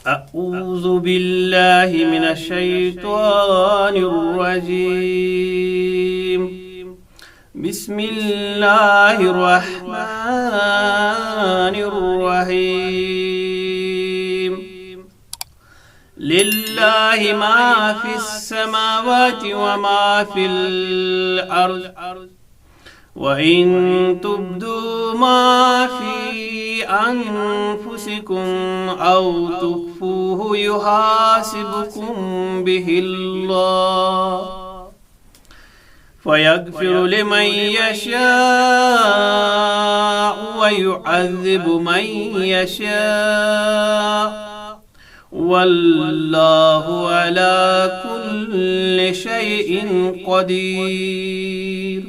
أعوذ بالله من الشيطان الرجيم. بسم الله الرحمن الرحيم. لله ما في السماوات وما في الأرض، وإن تبدوا ما في أنفسكم أو تخفوه يحاسبكم به الله، فيغفر لمن يشاء ويعذب من يشاء، والله على كل شيء قدير.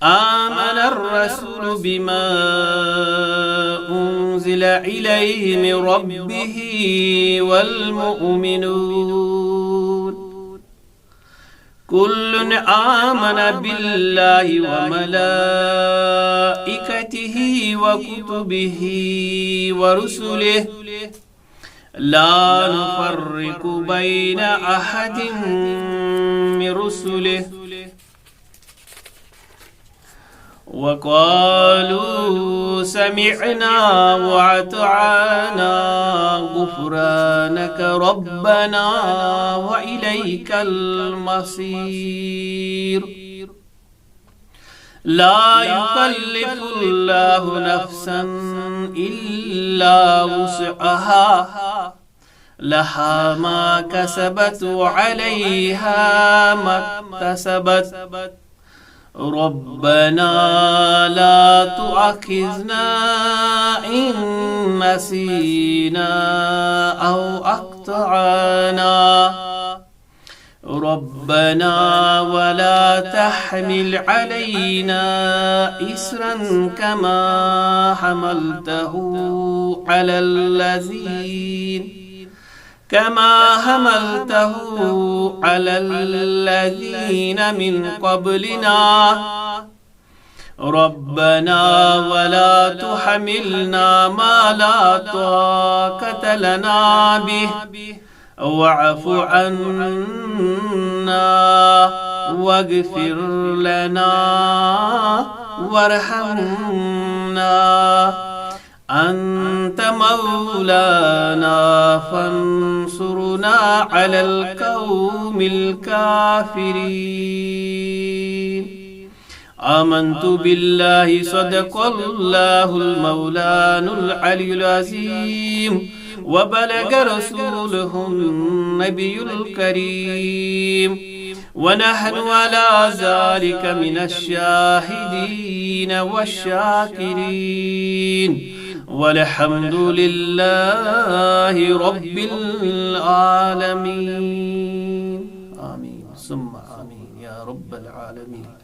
آمن الرسول بما أنزل إليه من ربه والمؤمنون كل آمن بالله وملائكته وكتبه ورسله لا نفرق بين أحد من رسله، وقالوا سمعنا وأطعنا غفرانك ربنا وإليك المصير. لا يكلف الله نفسا إلا وسعها، لها ما كسبت وعليها ما اكتسبت. ربنا لا تؤاخذنا إن نسينا أو أخطأنا، ربنا ولا تحمل علينا إصرا كما حملته على الذين من قبلنا. ربنا ولا تحملنا ما لا طاقة لنا به، واعف عنا واغفر لنا وارحمنا، أنت مولانا فانصرنا على القوم الكافرين. آمنت بالله صدق الله المولان العلي العظيم، وبلغ رسوله النبي الكريم، ونحن على ذلك من الشاهدين والشاكرين، والحمد لله رب العالمين. آمين ثم آمين يا رب العالمين.